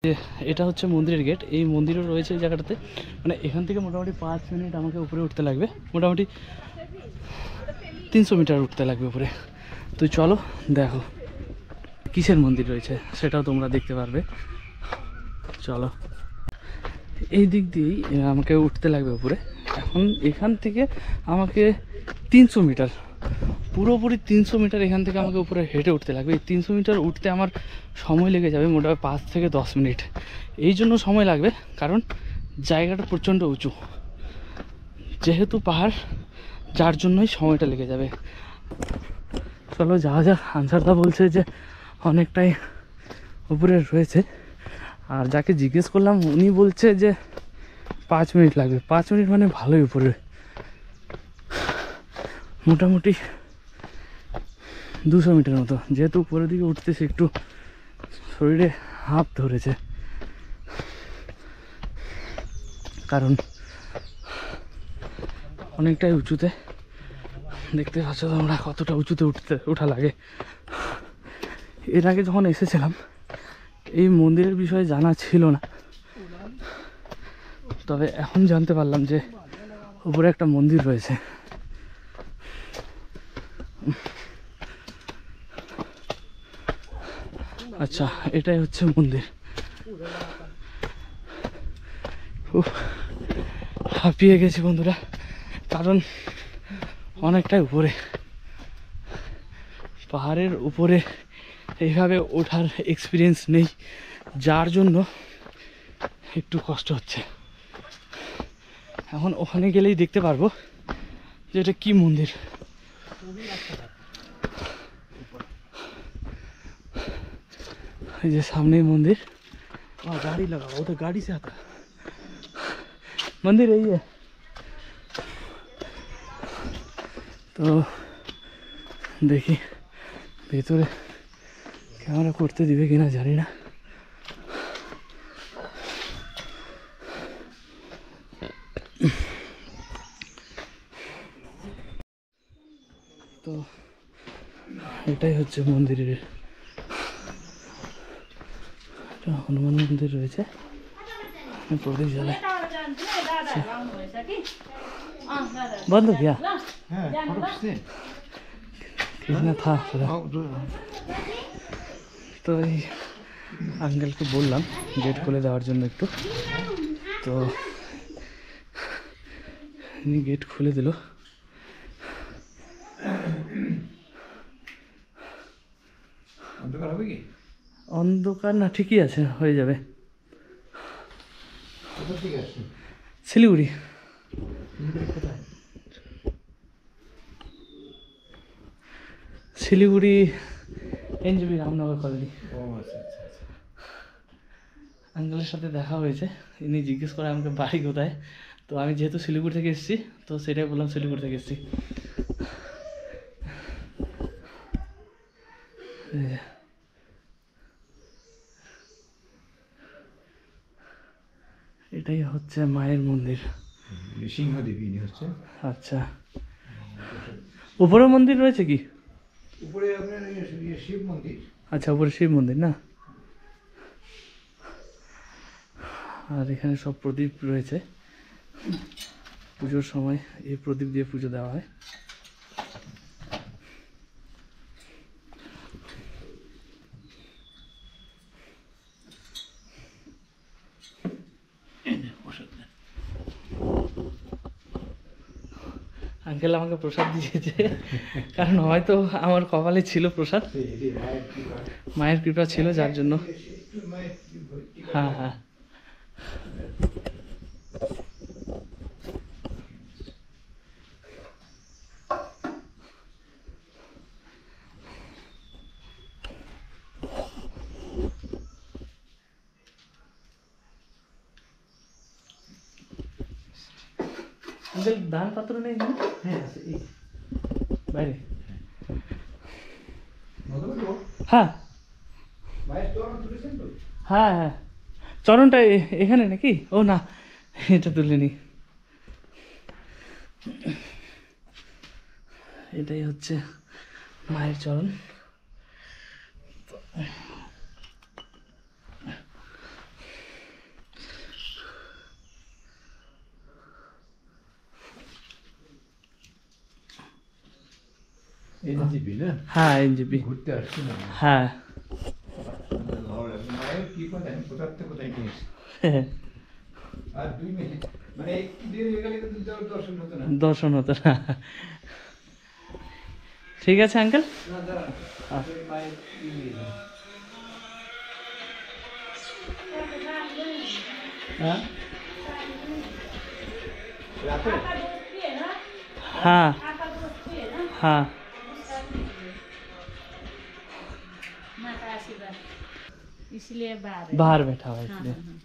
যে এটা হচ্ছে মন্দিরের গেট। এই মন্দিরও রয়েছে এই জায়গাটাতে, মানে এখান থেকে মোটামুটি 5 মিনিট আমাকে উপরে উঠতে লাগবে, মোটামুটি 300 মিটার উঠতে লাগবে উপরে। তো চলো দেখো কিসের মন্দির রয়েছে সেটাও তোমরা দেখতে পারবে। চলো, এই দিক দিয়েই আমাকে উঠতে লাগবে উপরে। এখন এখান থেকে আমাকে 300 মিটার, পুরোপুরি 300 মিটার এখান থেকে আমাকে উপরে হেঁটে উঠতে লাগবে। এই 300 মিটার উঠতে আমার সময় লেগে যাবে মোটামুটি 5 থেকে 10 মিনিট। এই জন্য সময় লাগবে কারণ জায়গাটা প্রচণ্ড উঁচু, যেহেতু পাহাড়, যার জন্যই সময়টা লেগে যাবে। চলো যাওয়া যাক। আনসারদা বলছে যে অনেকটাই উপরে রয়েছে, আর যাকে জিজ্ঞেস করলাম উনি বলছে যে 5 মিনিট লাগবে। 5 মিনিট মানে ভালোই উপরে, মোটামুটি 200 মিটার মতো। যেহেতু উপরের দিকে উঠতেছে একটু শরীরে হাঁপ ধরেছে, কারণ অনেকটাই উঁচুতে। দেখতে পাচ্ছ তোমরা কতটা উঁচুতে ওঠা লাগে। এর আগে যখন এসেছিলাম এই মন্দিরের বিষয়ে জানা ছিল না, তবে এখন জানতে পারলাম যে উপরে একটা মন্দির রয়েছে। আচ্ছা, এটাই হচ্ছে মন্দির। হাঁপিয়ে গেছি বন্ধুরা, কারণ অনেকটাই উপরে। পাহাড়ের উপরে এইভাবে ওঠার এক্সপিরিয়েন্স নেই, যার জন্য একটু কষ্ট হচ্ছে। এখন ওখানে গেলেই দেখতে পারবো যে এটা কি মন্দির। এই যে সামনেই মন্দির। গাড়ি লাগাও, ও তো গাড়ি সে आता মন্দির এই है। তো দেখি ভেতরে ক্যামেরা করতে দিবে কিনা জানি না। তো এটাই হচ্ছে মন্দিরের, একটা হনুমান মন্দির রয়েছে, প্রদীপ জ্বালায়। বন্ধ কিয়া किसने था তো এই আঙ্কেলকে বললাম গেট খুলে দেওয়ার জন্য একটু, তো ইনি গেট খুলে দিল। অন্ধকার হবে কি? অন্ধকার না, ঠিকই আছে, হয়ে যাবে। ঠিক আছে। শিলিগুড়ি। কোথায়? Siliguri NJP Ramnagar colony. ও আচ্ছা আচ্ছা আচ্ছা। আঙ্কেলের সাথে দেখা হয়েছে, ইনি জিজ্ঞেস করে আমাকে বাড়ি কোথায়। তো আমি যেহেতু শিলিগুড়ি থেকে এসেছি তো সেটাই বললাম শিলিগুড়ি থেকে এসেছি। এটাই হচ্ছে মায়ের মন্দির। সিংহদেবী ইনি হচ্ছে। আচ্ছা, উপরে মন্দির রয়েছে কি? উপরে আপনার শিব মন্দির। আচ্ছা, উপরে শিব মন্দির না। আর এখানে সব প্রদীপ রয়েছে, পুজোর সময় এই প্রদীপ দিয়ে পুজো দেওয়া হয়। আঙ্কেল আমাকে প্রসাদ দিয়েছে, কারণ হয়তো আমার কপালে ছিল প্রসাদ, মায়ের কৃপা ছিল যার জন্য। হ্যাঁ হ্যাঁ, আঙ্কেল দান পাত্র নেই এখানে? হ্যাঁ বাইরে। হ্যাঁ হ্যাঁ হ্যাঁ, চরণটা এখানে নাকি? ও না, এটা তুলিনি। এটাই হচ্ছে মায়ের চরণ। এনজিপি না? হ্যাঁ এনজিপি। ঘুরতে আসছি না হ্যাঁ মায়ের কি কথা আমি কোথার থেকে কোথায় নিয়ে এসেছি। আর 2 মিনিট মানে একটু দেরি হয়ে গেলে কিন্তু দর্শন হতো না। দর্শন হতো না। ঠিক আছে আঙ্কেল। না দাঁড়া মায়ের কি নিয়ে যাও। হ্যাঁ রাতে हाँ हाँ माता आशीर्वाद इसलिए बाहर है। बाहर बैठा हुआ है हाँ, इसलिए। हाँ, हाँ।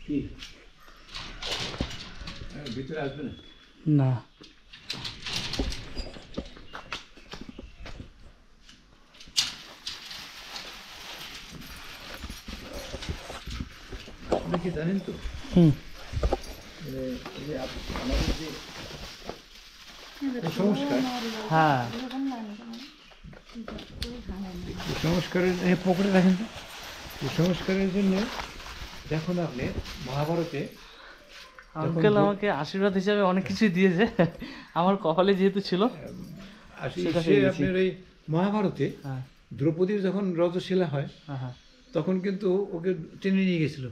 কি ভিতরে আসবে না? ना আপনি কি জানেন তো মানে এই যে আমাদের যে কুসংস্কার हाँ কুসংস্কারের এই পকেটে রাখেন তো কুসংস্কারের জন্য দেখুন আপনি মহাভারতে আঙ্কেল আমাকে আশীর্বাদ হিসাবে অনেক কিছু দিয়েছে, আমার কপালে যেহেতু ছিল। সেটা পেয়ে গেছি। আপনার এই মহাভারতে হ্যাঁ দ্রৌপদীর যখন রজশিলা হয় হ্যাঁ হ্যাঁ তখন কিন্তু ওকে টেনে নিয়ে গেছিল,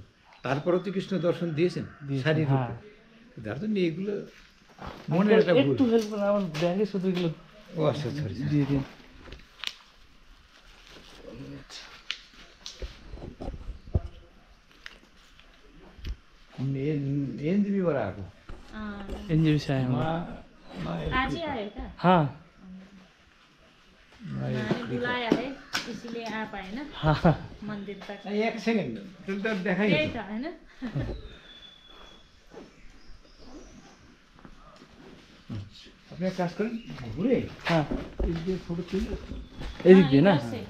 তারপরেও তো কৃষ্ণ দর্শন দিয়েছেন দিয়েছেন, শারীর হ্যাঁ। রূপে। তার জন্য এগুলো মনে আঙ্কেল, একটা ভুল। একটু হেল্প করুন, আমার ব্যাগে শুধু এগুলো ও আচ্ছা সরি দিয়ে দিন। एनजीबी वाला आपको हाँ, एनजीबी से आए हम। आज ही आए क्या? हाँ मैंने बुलाया है इसलिए आप आए ना हाँ हाँ मंदिर तक। नहीं एक सेकंड तो देखा ही यही था है ना? अपने काज करें घुरे हाँ इस दिए फोटो तुले এদিক দিয়ে না? इधर से।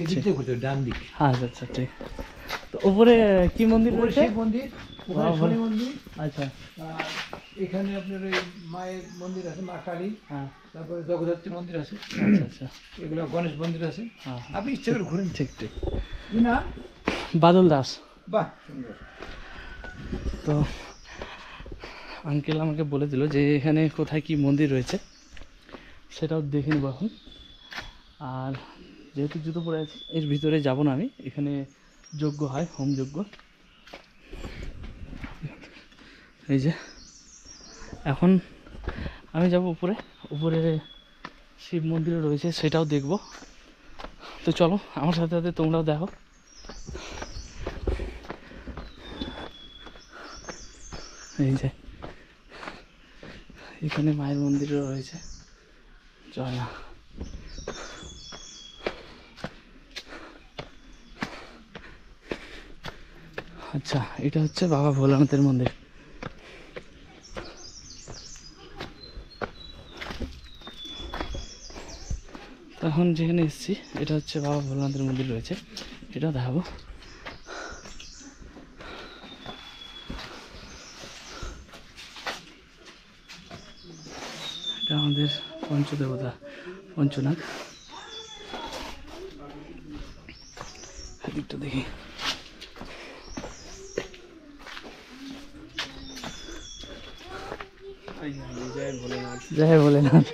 এদিক দিয়ে ঘুরতে ডান দিক হ্যাঁ আচ্ছা আচ্ছা ঠিক। তো উপরে কি মন্দির ওপরে রয়েছে? শিব মন্দির ওখানে বাহ, শনি বাহ। মন্দির আচ্ছা আর এখানে আপনার ওই মায়ের মন্দির আছে মা কালী, হ্যাঁ তারপরে জগদ্ধাত্রী মন্দির আছে, আচ্ছা আচ্ছা এগুলো গণেশ মন্দির আছে। হ্যাঁ আপনি ইচ্ছা করে ঘুরেন ঠিক ঠিক। কি না বাদল দাস। বাহ সুন্দর। তো আঙ্কেল আমাকে বলে দিল যে এখানে কোথায় কি মন্দির রয়েছে সেটাও দেখে নেবো এখন। আর যেহেতু জুতো পরে আছি এর ভিতরে যাব না আমি, এখানে যজ্ঞ হয়, হোম যজ্ঞ। এই যে এখন আমি যাব উপরে, উপরে শিব মন্দির রয়েছে সেটাও দেখব। তো চলো আমার সাথে সাথে তোমরাও দেখো। এই যে এখানে মায়ের মন্দিরও রয়েছে, জয় মা। আচ্ছা এটা হচ্ছে বাবা ভোলানাথের মন্দির। এখন যেখানে এসেছি এটা হচ্ছে বাবা ভোলানাথের মন্দির রয়েছে, এটা দেখাবো। এটা আমাদের পঞ্চদেবতা পঞ্চনাথ। এদিকটা দেখি। জয় ভোলেনাথ।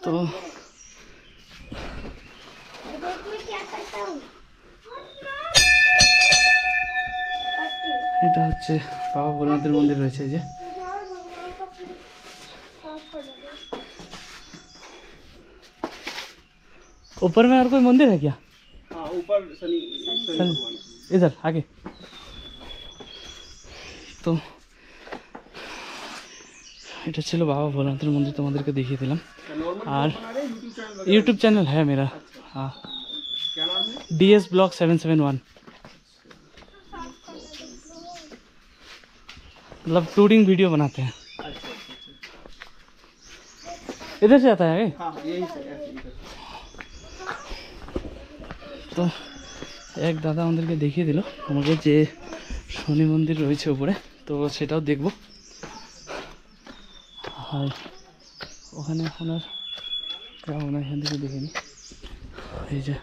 তো এটা হচ্ছে বাবা ভোলেনাথের মন্দির রয়েছে। এই যে ऊपर में और कोई मंदिर है क्या? हाँ ऊपर शनि शनि इधर आगे। তো এটা ছিল বাবা ভোলানাথের মন্দির, তোমাদেরকে দেখিয়ে দিলাম। আর यूट्यूब चैनल है मेरा, हाँ क्या नाम है? DS blog 771। मतलब टूरिंग वीडियो बनाते हैं। अच्छा अच्छा अच्छा इधर से आता है ये? हाँ यही से ऐसे इधर। তো এক দাদা আমাদেরকে দেখিয়ে দিল আমাকে যে শনি মন্দির রয়েছে উপরে, তো সেটাও দেখব। আর ওখানে এখন আর যাবো না, এখান থেকে দেখে নিই। এই যে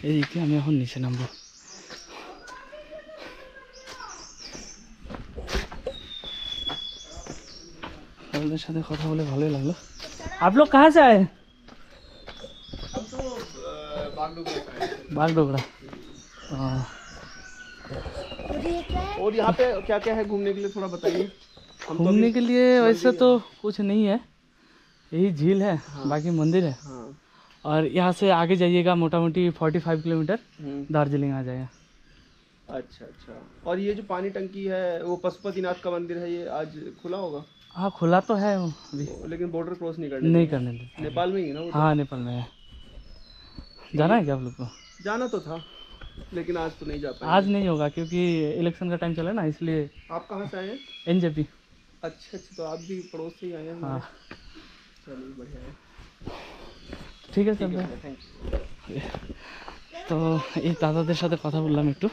এইদিকে আমি এখন নিচে নামবো। আপনাদের সাথে কথা বলে ভালোই লাগলো। आप लोग कहाँ से आए? हम तो बागडोगरा का है। बागडोगरा। हाँ, और यहाँ पे क्या क्या है घूमने के लिए थोड़ा बताइए। हम तो घूमने अभी- के लिए वैसे तो कुछ नहीं है, यही झील है, बाकी मंदिर है। हाँ। और यहाँ से आगे जाइएगा मोटा मोटी 45 किलोमीटर दार्जिलिंग आ जाएगा। अच्छा अच्छा। और ये जो पानी टंकी है वो पशुपतिनाथ का मंदिर है, ये आज खुला होगा? हाँ खुला तो है वो अभी, लेकिन बॉर्डर क्रॉस नहीं करने नहीं देंगे। करने देते। नेपाल में ही है ना वो तो? हाँ नेपाल में है। जाना है क्या आप लोग को? जाना तो था लेकिन आज तो नहीं जा पाए। आज नहीं होगा क्योंकि इलेक्शन का टाइम चला है ना, इसलिए। आप कहाँ से आए हैं? एनजेपी। अच्छा अच्छा, तो आप भी पड़ोस से ही आए हैं। हाँ चलिए बढ़िया है। ঠিক আছে। Thank you. তো এই দাদাদের সাথে কথা বললাম একটু।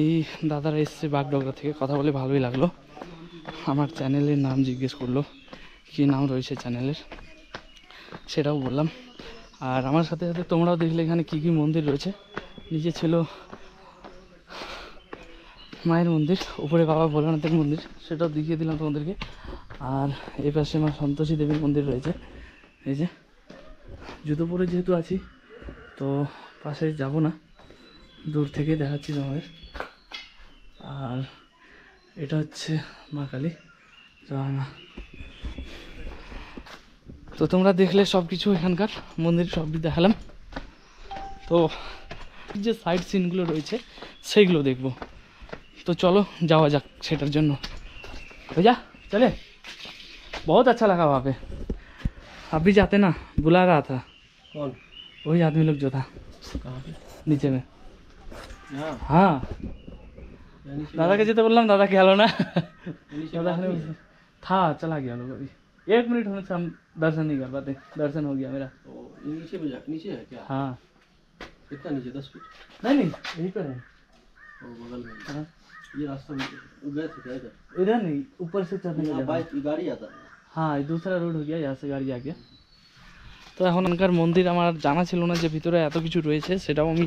এই দাদারা এসছে বাগডোগরা থেকে, কথা বলে ভালোই লাগলো। আমার চ্যানেলের নাম জিজ্ঞেস করলো, কী নাম রয়েছে চ্যানেলের সেটাও বললাম। আর আমার সাথে সাথে তোমরাও দেখলে এখানে কী কী মন্দির রয়েছে। নিচে ছিল মায়ের মন্দির, উপরে বাবা ভোলানাথের মন্দির, সেটাও দেখিয়ে দিলাম তোমাদেরকে। আর এই পাশে মা সন্তোষী দেবীর মন্দির রয়েছে। এই যে জুতো পরে যেহেতু আছি তো পাশে যাব না, দূর থেকে দেখাচ্ছি তোমাদের। আর এটা হচ্ছে মা কালী জয়। তো তোমরা দেখলে সব কিছু এখানকার মন্দির সবই দেখালাম। তো যে সাইড সিনগুলো রয়েছে সেইগুলো দেখবো। তো চলো যাওয়া যাক সেটার জন্য। भैया चले, बहुत अच्छा लगा वहाँ पे। आप भी जाते ना, बुला रहा था। कौन? वही आदमी लोग जो था कहाँ पे? नीचे में। यहाँ हाँ दादा के যেতে বললাম, দাদা গেল না। नीचे दादा ने था चला गया लोग। अभी 1 मिनट होने से हम दर्शन नहीं कर पाते। दर्शन हो गया मेरा। ओ, ये नीचे में नीचे है क्या? हाँ कितना नीचे? 10 फीट? नहीं नहीं यहीं पर है। ओ, बगल में। हाँ, ये रास्ता में गए थे क्या इधर? इधर नहीं, ऊपर से चढ़ने का यहाँ जगह। बाइक गाड़ी आता है। हाँ ये दूसरा रोड हो गया, यहाँ से गाड़ी आ गया। তো এখনকার মন্দির আমার জানা ছিল না যে ভিতরে এত কিছু রয়েছে, সেটাও আমি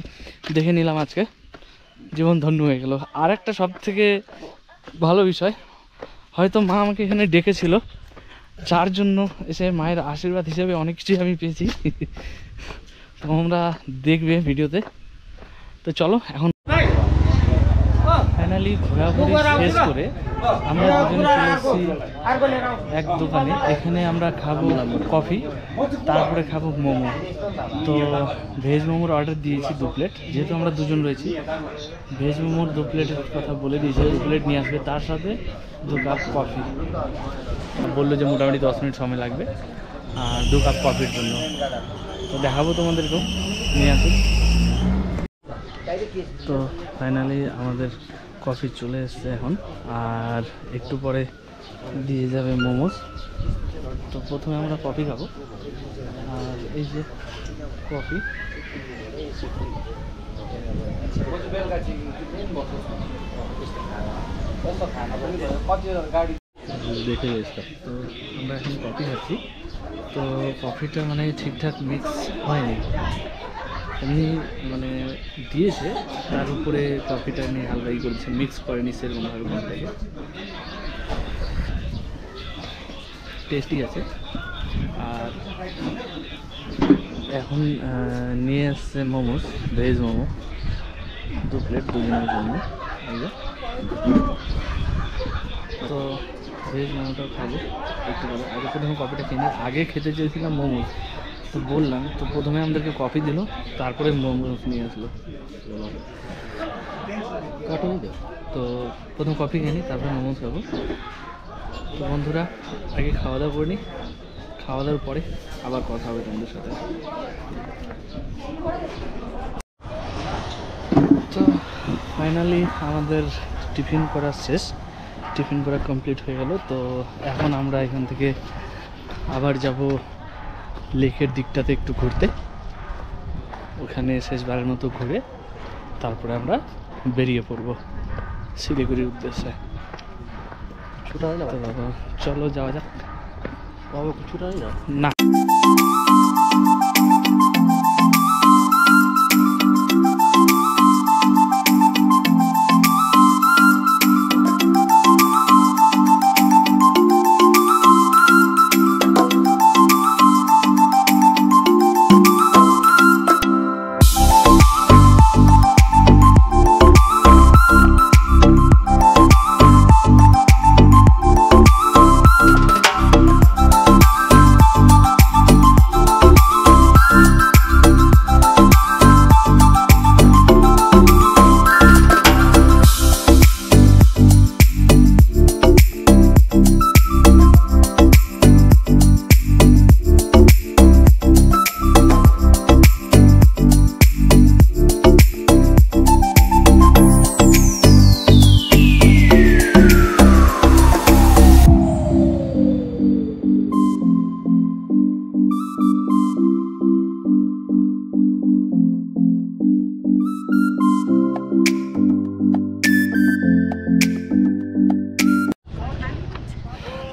দেখে নিলাম আজকে। জীবন ধন্য হয়ে গেল। আর একটা সব থেকে ভালো বিষয়, হয়তো মা আমাকে এখানে ডেকেছিল, যার জন্য এসে মায়ের আশীর্বাদ হিসেবে অনেক কিছুই আমি পেয়েছি। তোমরা দেখবে ভিডিওতে। তো চলো এখন ফাইনালি ঘোরাঘুরি শেষ করে আমরা দুজন চলে এসেছি এক দোকানে। এখানে আমরা খাবো কফি, তারপরে খাবো মোমো। তো ভেজ মোমোর অর্ডার দিয়েছি 2 প্লেট, যেহেতু আমরা দুজন রয়েছি। ভেজ মোমোর 2 প্লেটের কথা বলে দিয়েছি, 2 প্লেট নিয়ে আসবে, তার সাথে 2 কাপ কফি। বললো যে মোটামুটি 10 মিনিট সময় লাগবে আর 2 কাপ কফির জন্য। তো দেখাবো তোমাদেরকেও, নিয়ে আসি। তো ফাইনালি আমাদের কফি চলে এসছে এখন, আর একটু পরে দিয়ে যাবে মোমোস। তো প্রথমে আমরা কফি খাবো। আর এই যে কফি, দেখে গেছিলাম। তো আমরা এখন কফি খাচ্ছি। তো কফিটা মানে ঠিকঠাক মিক্স হয়নি, এমনি মানে দিয়েছে, তার উপরে কফিটা নিয়ে হালকাই করেছে, মিক্স করেনি সেরকমভাবে কোনটাকে। টেস্টি আছে। আর এখন নিয়ে আসছে মোমোস, ভেজ মোমো 2 প্লেট দুজনের জন্য। তো ভেজ মোমোটাও খাবো একটু পরে। আগে প্রথমে কফিটা কিনে, আগে খেতে চেয়েছিলাম মোমোস, তো বললাম, তো প্রথমে আমাদেরকে কফি দিল, তারপরে মোমোস নিয়ে আসলো। তো প্রথম কফি খেয়ে নিই, তারপরে মোমোস খাবো। তো বন্ধুরা আগে খাওয়া দাওয়া করে নিই, খাওয়া দাওয়ার পরে আবার কথা হবে তোমাদের সাথে। তো ফাইনালি আমাদের টিফিন করা শেষ, টিফিন করা কমপ্লিট হয়ে গেল। তো এখন আমরা এখান থেকে আবার যাব লেকের দিকটাতে একটু ঘুরতে। ওখানে শেষবারের মতো ঘুরে তারপরে আমরা বেরিয়ে পড়ব শিলিগুড়ির উদ্দেশ্যে। তো চলো যাওয়া যাক। না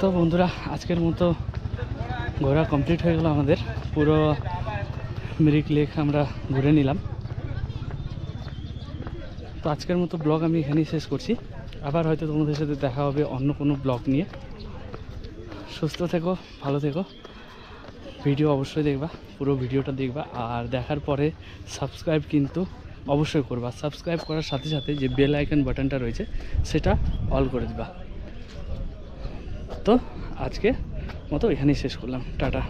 তো বন্ধুরা, আজকের মতো ঘোরা কমপ্লিট হয়ে গেল আমাদের। পুরো মিরিক লেক আমরা ঘুরে নিলাম। তো আজকের মতো ব্লগ আমি এখানেই শেষ করছি। আবার হয়তো তোমাদের সাথে দেখা হবে অন্য কোনো ব্লগ নিয়ে। সুস্থ থেকো, ভালো থেকো। ভিডিও অবশ্যই দেখবা, পুরো ভিডিওটা দেখবা। আর দেখার পরে সাবস্ক্রাইব কিন্তু অবশ্যই করবা। সাবস্ক্রাইব করার সাথে সাথে যে বেল আইকন বাটনটা রয়েছে সেটা অল করে দিবা। তো আজকে মতো এখানেই শেষ করলাম। টাটা।